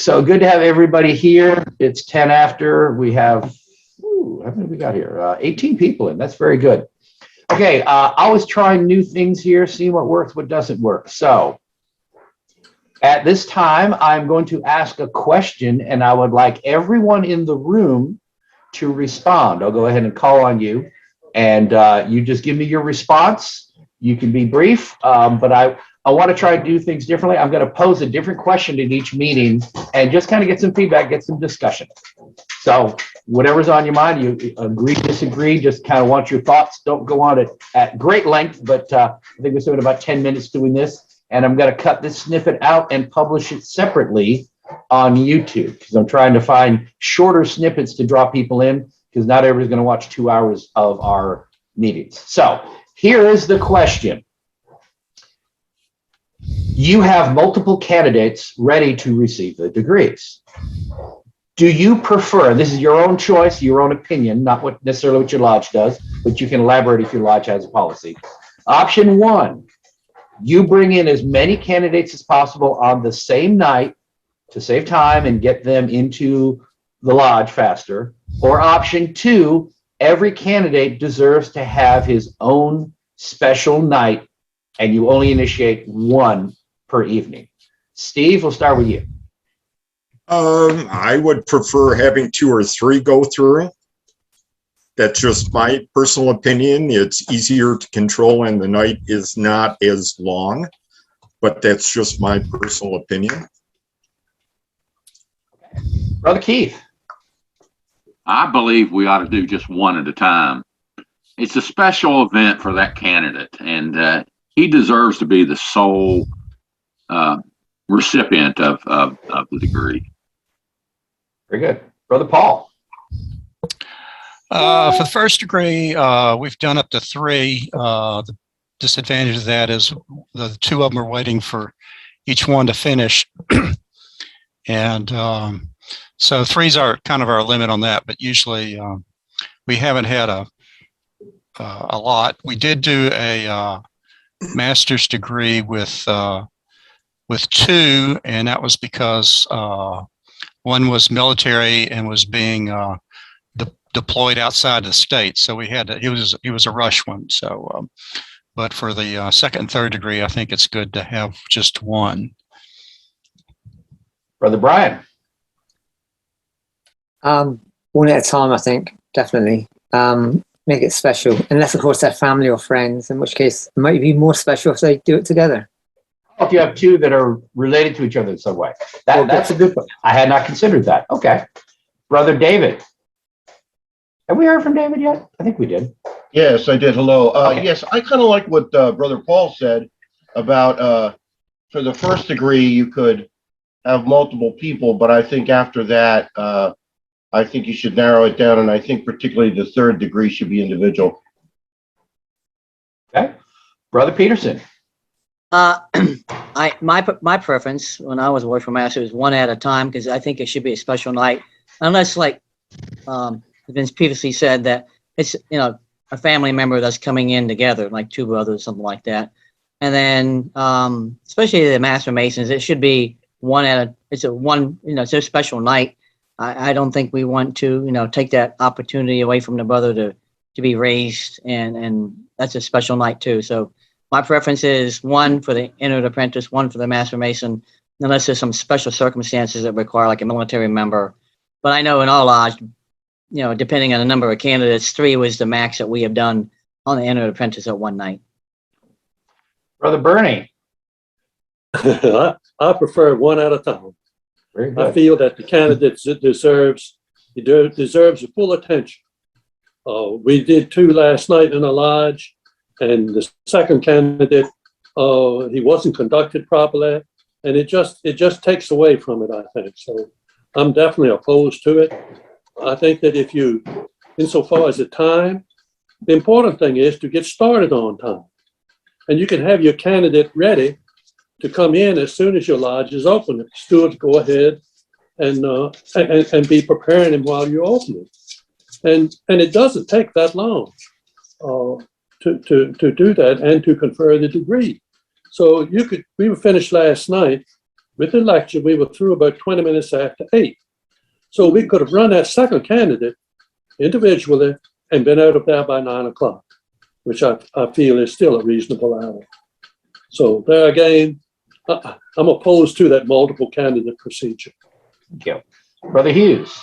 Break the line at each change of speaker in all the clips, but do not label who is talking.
So good to have everybody here. It's 10 after. We have, how many we got here? 18 people in. That's very good. Okay, always trying new things here, seeing what works, what doesn't work. So at this time, I'm going to ask a question, and I would like everyone in the room to respond. I'll go ahead and call on you, and you just give me your response. You can be brief, but I want to try to do things differently. I'm going to pose a different question in each meeting and just kind of get some feedback, get some discussion. So whatever's on your mind, you agree, disagree, just kind of want your thoughts. Don't go on it at great length, but I think we're spending about 10 minutes doing this. And I'm going to cut this snippet out and publish it separately on YouTube because I'm trying to find shorter snippets to draw people in because not everybody's going to watch 2 hours of our meetings. So here is the question. You have multiple candidates ready to receive the degrees. Do you prefer, this is your own choice, your own opinion, not what necessarily what your lodge does, but you can elaborate if your lodge has a policy. Option one, you bring in as many candidates as possible on the same night to save time and get them into the lodge faster. Or option two, every candidate deserves to have his own special night and you only initiate one per evening. Steve, we'll start with you.
I would prefer having 2 or 3 go through. That's just my personal opinion. It's easier to control and the night is not as long, but that's just my personal opinion.
Brother Keith.
I believe we ought to do just one at a time. It's a special event for that candidate, and he deserves to be the sole recipient of the degree.
Very good. Brother Paul.
For the first degree, we've done up to 3. The disadvantage of that is the 2 of them are waiting for each one to finish. And so 3's our kind of our limit on that, but usually we haven't had a lot. We did do a master's degree with 2, and that was because one was military and was being deployed outside the state, so we had to. It was a rush one. So, but for the second and third degree, I think it's good to have just one.
Brother Brian.
One at a time, I think, definitely. Make it special, unless of course they're family or friends, in which case it might be more special if they do it together.
If you have 2 that are related to each other in some way, that's a good one. I had not considered that. Okay, Brother David. Have we heard from David yet? I think we did.
Yes, I did. Hello.
Okay.
Yes, I kind of like what Brother Paul said about for the first degree, you could have multiple people, but I think after that, I think you should narrow it down, and I think particularly the third degree should be individual.
Okay. Brother Peterson.
My preference when I was working for master was one at a time because I think it should be a special night, unless like Vince previously said that it's a family member that's coming in together, like 2 brothers, something like that, and then especially the Master Masons, it should be one at a. It's a special night. I don't think we want to take that opportunity away from the brother to be raised, and that's a special night too. So my preference is 1 for the entered apprentice, 1 for the Master Mason, unless there's some special circumstances that require like a military member. But I know in our lodge, depending on the number of candidates, 3 was the max that we have done on the entered apprentice at one night.
Brother Bernie.
I prefer 1 at a time.
Very good.
I feel that the candidate deserves full attention. We did 2 last night in a lodge, and the second candidate, he wasn't conducted properly, and it just takes away from it, I think. So I'm definitely opposed to it. I think that if you, insofar as the time, the important thing is to get started on time. And you can have your candidate ready to come in as soon as your lodge is open. The stewards go ahead and be preparing him while you're opening. And it doesn't take that long to do that and to confer the degree. So we were finished last night with the lecture, we were through about 20 minutes after 8. So we could have run that second candidate individually and been out of there by 9 o'clock, which I feel is still a reasonable hour. So there again, I'm opposed to that multiple candidate procedure.
Thank you. Brother Hughes.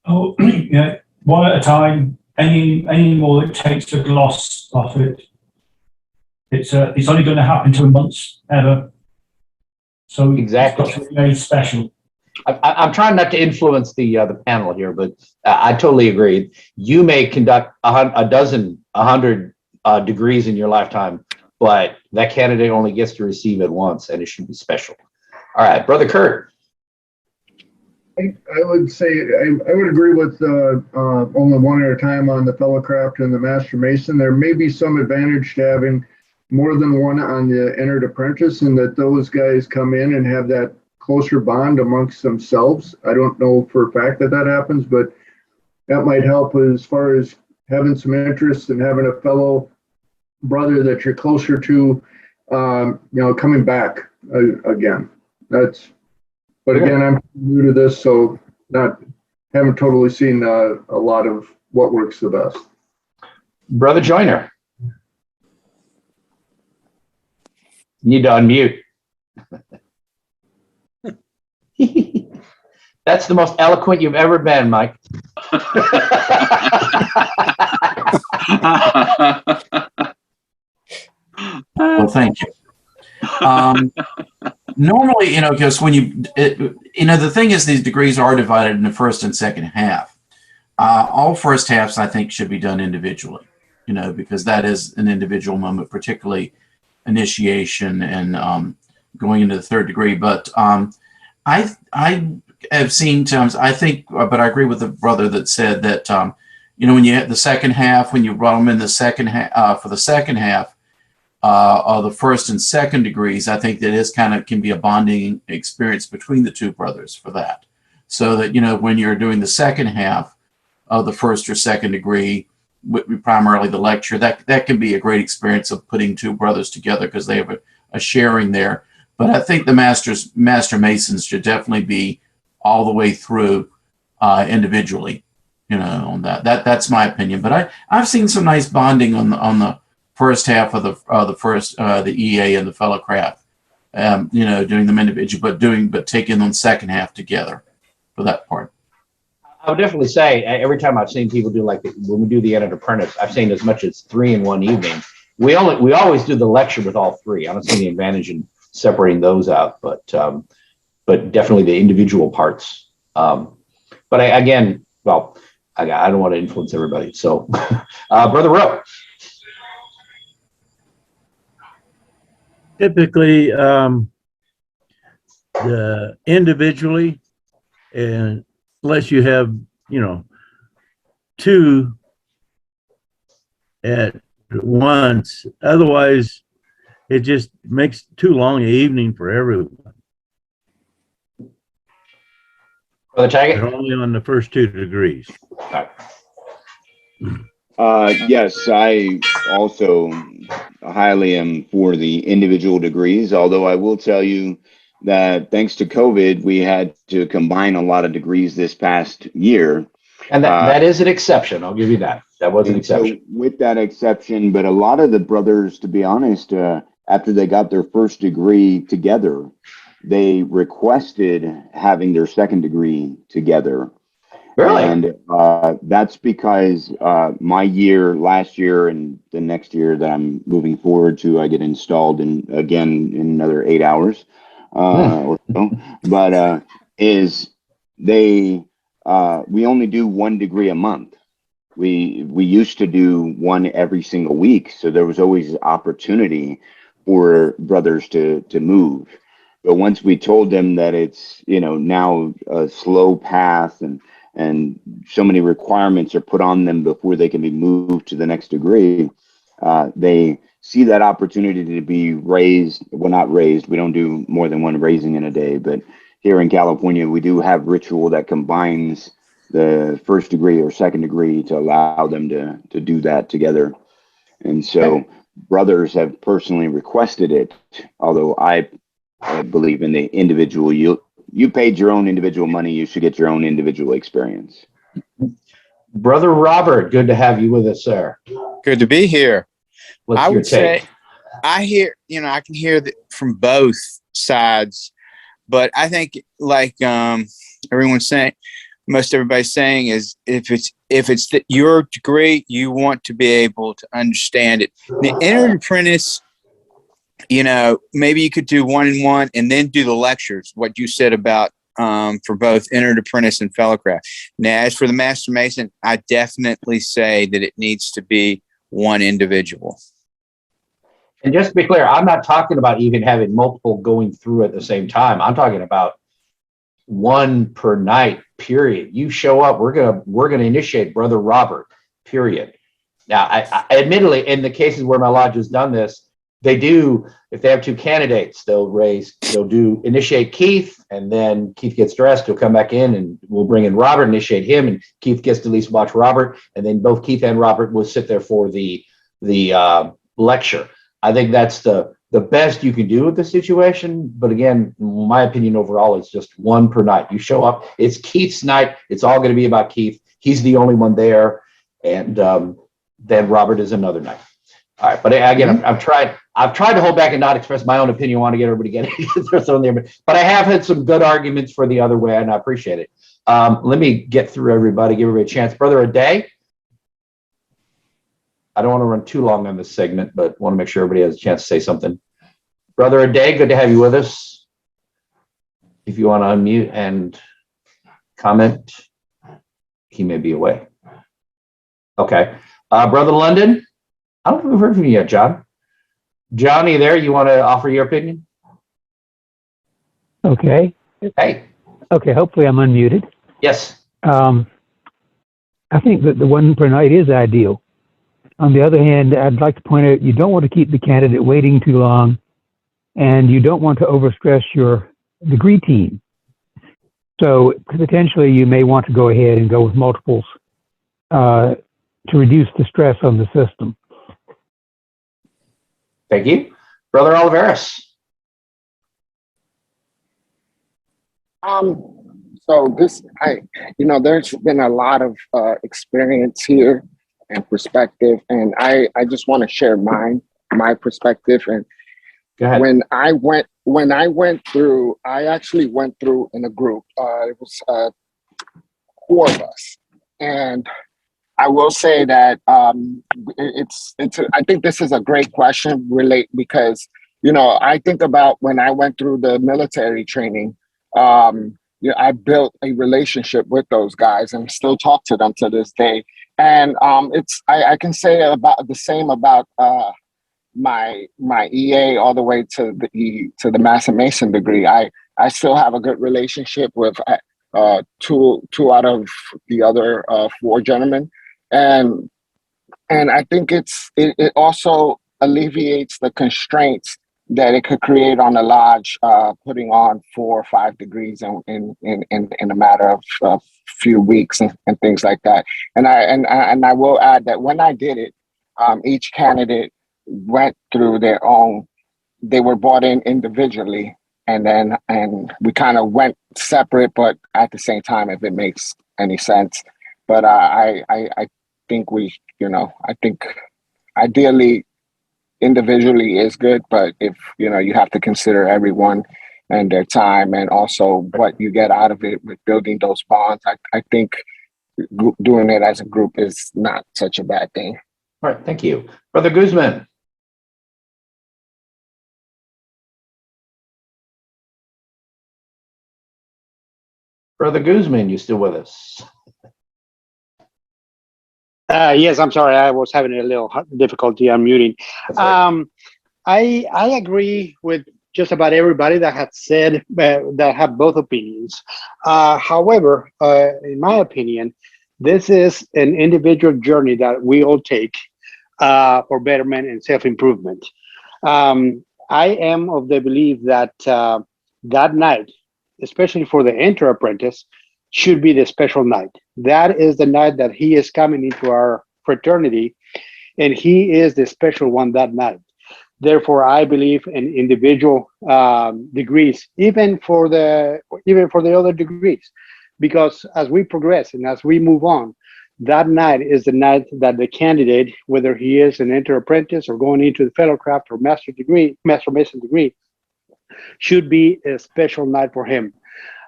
Oh, yeah, one at a time. Any more it takes to gloss off it. It's only going to happen to once ever. So
Exactly.
It's got to be very special.
I'm trying not to influence the panel here, but I totally agree. You may conduct 100 degrees in your lifetime, but that candidate only gets to receive it once, and it should be special. All right, Brother Kurt.
I would say I would agree with only one at a time on the fellow craft and the master mason. There may be some advantage to having more than one on the entered apprentice, and that those guys come in and have that closer bond amongst themselves. I don't know for a fact that that happens, but that might help as far as having some interest and having a fellow brother that you're closer to, coming back again. But again, I'm new to this, so haven't totally seen a lot of what works the best.
Brother Joyner. You need to unmute. That's the most eloquent you've ever been, Mike.
Well, thank you. Normally, because when the thing is, these degrees are divided into first and second half. All first halves, I think, should be done individually, because that is an individual moment, particularly initiation and going into the third degree. But I have seen times, I think, but I agree with the brother that said that, when you hit the second half, when you brought them in the second half, for the second half, of the first and second degrees, I think that is can be a bonding experience between the two brothers for that. So that, when you're doing the second half of the first or second degree, primarily the lecture, that can be a great experience of putting two brothers together because they have a sharing there. But I think the master masons should definitely be all the way through individually, on that's my opinion. But I've seen some nice bonding on the first half of the EA and the fellow craft, doing them individually, but taking them second half together for that part.
I would definitely say every time I've seen people do when we do the entered apprentice, I've seen as much as 3 in one evening. We always do the lecture with all 3. I don't see any advantage in separating those out, but definitely the individual parts. But I don't want to influence everybody. So, Brother Rowe.
Typically, the individually, and unless you have, 2 at once, otherwise it just makes too long an evening for everyone.
Brother Taggart?
But only on the first 2 degrees.
Yes, I also highly am for the individual degrees, although I will tell you that thanks to COVID, we had to combine a lot of degrees this past year.
And that is an exception. I'll give you that. That was an exception.
So with that exception, but a lot of the brothers, to be honest, after they got their first degree together, they requested having their second degree together.
Really?
And that's because my year, last year, and the next year that I'm moving forward to, I get installed in another 8 hours or so. But we only do 1 degree a month. We used to do 1 every single week, so there was always opportunity for brothers to move. But once we told them that it's now a slow path and so many requirements are put on them before they can be moved to the next degree, they see that opportunity to be raised. Well, not raised. We don't do more than 1 raising in a day, but here in California, we do have ritual that combines the first degree or second degree to allow them to do that together. And so brothers have personally requested it, although I believe in the individual. You paid your own individual money. You should get your own individual experience.
Brother Robert, good to have you with us, sir.
Good to be here.
What's
I
your
would
take?
say I hear, I can hear that from both sides, but I think like everyone's saying, most everybody's saying is if it's your degree, you want to be able to understand it. The entered apprentice, maybe you could do 1-on-1 and then do the lectures. What you said about for both entered apprentice and fellow craft. Now, as for the master mason, I definitely say that it needs to be one individual.
And just to be clear, I'm not talking about even having multiple going through at the same time. I'm talking about one per night, period. You show up, we're gonna initiate Brother Robert, period. Now, I admittedly, in the cases where my lodge has done this, they do, if they have two candidates, they'll initiate Keith, and then Keith gets dressed, he'll come back in, and we'll bring in Robert, initiate him, and Keith gets to at least watch Robert, and then both Keith and Robert will sit there for the lecture. I think that's the best you can do with the situation. But again, my opinion overall is just one per night. You show up, it's Keith's night. It's all going to be about Keith. He's the only one there. And then Robert is another night. All right. But again, I've tried to hold back and not express my own opinion. I want to get everybody get their own there. But I have had some good arguments for the other way, and I appreciate it. Let me get through everybody, give everybody a chance. Brother Aday. I don't want to run too long on this segment, but want to make sure everybody has a chance to say something. Brother Aday, good to have you with us. If you want to unmute and comment, he may be away. Okay. Brother London, I don't think we've heard from you yet, John. John, are you there? You want to offer your opinion?
Okay.
Hey.
Okay, hopefully I'm unmuted.
Yes.
I think that the one per night is ideal. On the other hand, I'd like to point out you don't want to keep the candidate waiting too long, and you don't want to overstress your degree team. So potentially you may want to go ahead and go with multiples to reduce the stress on the system.
Thank you. Brother Oliveris.
So there's been a lot of experience here and perspective, and I just want to share my perspective. And when I went through, I actually went through in a group. It was 4 of us, and I will say that I think this is a great question, because I think about when I went through the military training. I built a relationship with those guys and still talk to them to this day. And I can say about the same about my EA all the way to the Master Mason degree. I still have a good relationship with two out of the other 4 gentlemen, and I think it also alleviates the constraints that it could create on the lodge, putting on 4 or 5 degrees in a matter of a few weeks and things like that. And I will add that when I did it, each candidate went through their own. They were brought in individually, and we kind of went separate, but at the same time, if it makes any sense. But I think I think ideally, individually is good, but if you have to consider everyone and their time, and also what you get out of it with building those bonds. I think doing it as a group is not such a bad thing.
All right, thank you. Brother Guzman. Brother Guzman, you still with us?
Yes, I'm sorry. I was having a little difficulty unmuting. I agree with just about everybody that had said that have both opinions. However, in my opinion, this is an individual journey that we all take for betterment and self-improvement. I am of the belief that that night, especially for the enter apprentice, should be the special night. That is the night that he is coming into our fraternity, and he is the special one that night. Therefore, I believe in individual degrees, even for the other degrees, because as we progress and as we move on, that night is the night that the candidate, whether he is an enter apprentice or going into the fellowcraft or master mason degree, should be a special night for him.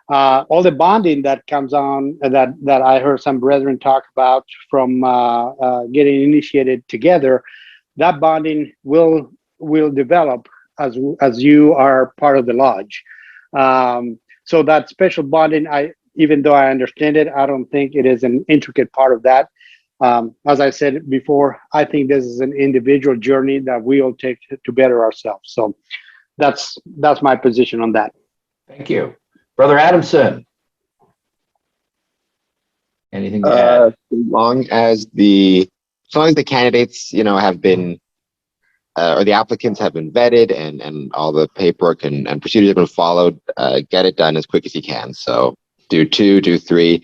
All the bonding that comes on that I heard some brethren talk about from getting initiated together, that bonding will develop as you are part of the lodge. So that special bonding, even though I understand it, I don't think it is an intricate part of that. As I said before, I think this is an individual journey that we all take to better ourselves. So that's my position on that.
Thank you. Brother Adamson. Anything to add?
As long as the candidates, have been or the applicants have been vetted and all the paperwork and procedures have been followed, get it done as quick as you can. So do 2, do 3,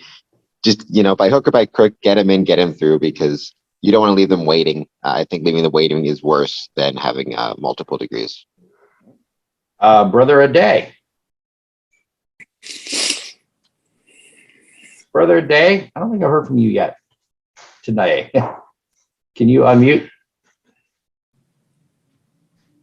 just, by hook or by crook, get them in, get them through, because you don't want to leave them waiting. I think leaving the waiting is worse than having multiple degrees.
Brother Aday. Brother Aday, I don't think I've heard from you yet tonight. Can you unmute?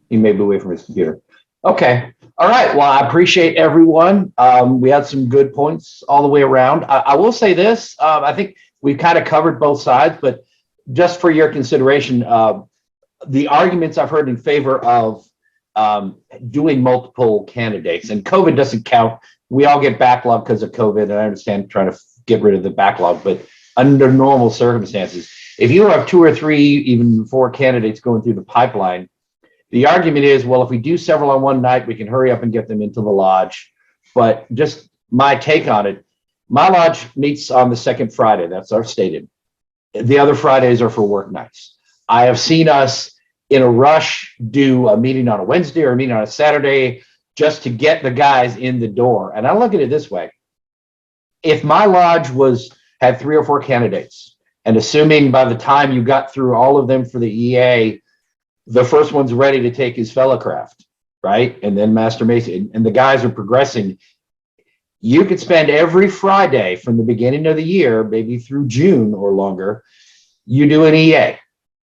He may be away from his computer. Okay. All right. Well, I appreciate everyone. We had some good points all the way around. I will say this. I think we've kind of covered both sides, but just for your consideration, the arguments I've heard in favor of doing multiple candidates, and COVID doesn't count. We all get backlog because of COVID, and I understand trying to get rid of the backlog, but under normal circumstances, if you have 2 or 3, even 4 candidates going through the pipeline, the argument is, well, if we do several on one night, we can hurry up and get them into the lodge. But just my take on it, my lodge meets on the second Friday. That's our stated. The other Fridays are for work nights. I have seen us in a rush do a meeting on a Wednesday or a meeting on a Saturday just to get the guys in the door. And I look at it this way. If my lodge had 3 or 4 candidates, and assuming by the time you got through all of them for the EA, the first one's ready to take his fellowcraft, right? And then Master Mason, and the guys are progressing. You could spend every Friday from the beginning of the year, maybe through June or longer, you do an EA,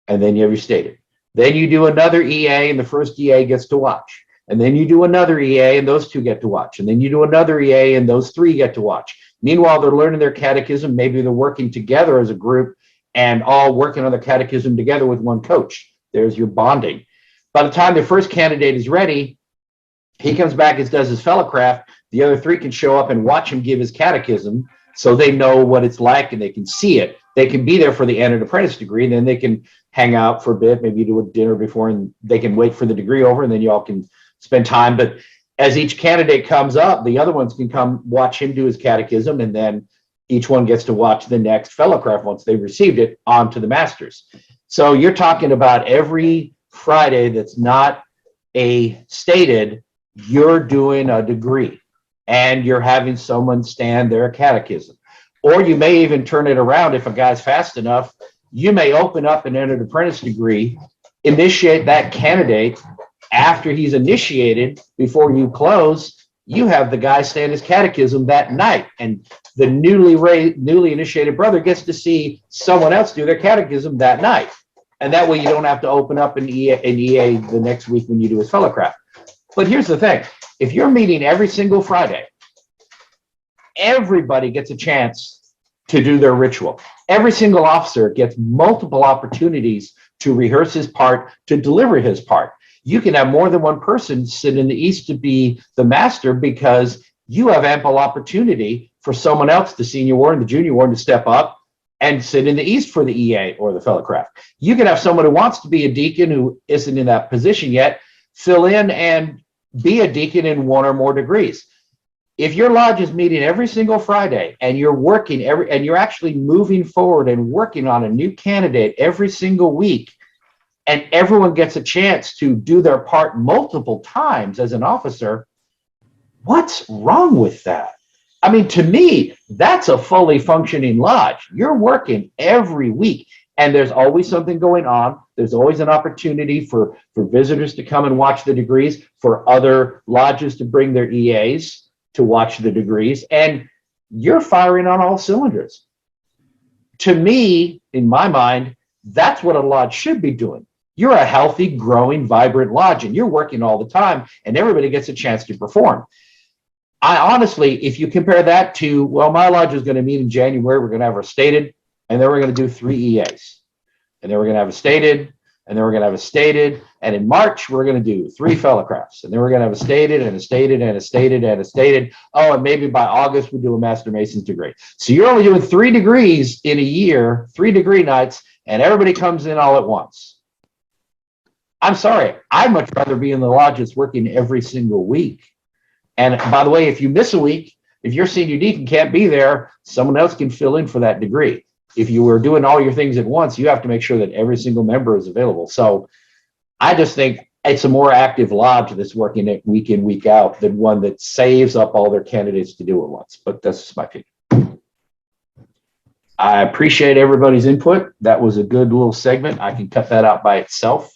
and then you have your stated. Then you do another EA, and the first EA gets to watch. And then you do another EA, and those 2 get to watch. And then you do another EA, and those 3 get to watch. Meanwhile, they're learning their catechism. Maybe they're working together as a group and all working on the catechism together with one coach. There's your bonding. By the time the first candidate is ready, he comes back and does his fellowcraft. The other 3 can show up and watch him give his catechism so they know what it's like and they can see it. They can be there for the entered apprentice degree, and then they can hang out for a bit, maybe do a dinner before, and they can wait for the degree over, and then you all can spend time. But as each candidate comes up, the other ones can come watch him do his catechism, and then each one gets to watch the next fellowcraft once they've received it on to the masters. So you're talking about every Friday that's not a stated, you're doing a degree and you're having someone stand their catechism. Or you may even turn it around if a guy's fast enough. You may open up an entered apprentice degree, initiate that candidate. After he's initiated, before you close, you have the guy stand his catechism that night. And the newly initiated brother gets to see someone else do their catechism that night. And that way you don't have to open up an EA the next week when you do his fellowcraft. But here's the thing. If you're meeting every single Friday, everybody gets a chance to do their ritual. Every single officer gets multiple opportunities to rehearse his part, to deliver his part. You can have more than one person sit in the east to be the master because you have ample opportunity for someone else, the senior warden, the junior warden, to step up and sit in the east for the EA or the fellowcraft. You can have someone who wants to be a deacon who isn't in that position yet, fill in and be a deacon in 1 or more degrees. If your lodge is meeting every single Friday and you're working and you're actually moving forward and working on a new candidate every single week, and everyone gets a chance to do their part multiple times as an officer, what's wrong with that? I mean, to me, that's a fully functioning lodge. You're working every week. And there's always something going on. There's always an opportunity for visitors to come and watch the degrees, for other lodges to bring their EAs to watch the degrees. And you're firing on all cylinders. To me, in my mind, that's what a lodge should be doing. You're a healthy, growing, vibrant lodge, and you're working all the time, and everybody gets a chance to perform. I honestly, if you compare that to, well, my lodge is going to meet in January, we're going to have our stated, and then we're going to do 3 EAs. And then we're going to have a stated, and then we're going to have a stated, and in March, we're going to do 3 fellowcrafts, and then we're going to have a stated, and a stated, and a stated, and a stated. Oh, and maybe by August, we'll do a Master Mason's degree. So you're only doing 3 degrees in a year, 3 degree nights, and everybody comes in all at once. I'm sorry, I'd much rather be in the lodges working every single week. And by the way, if you miss a week, if your senior deacon can't be there, someone else can fill in for that degree. If you were doing all your things at once, you have to make sure that every single member is available. So I just think it's a more active lodge that's working it week in, week out than one that saves up all their candidates to do it once. But that's just my opinion. I appreciate everybody's input. That was a good little segment. I can cut that out by itself.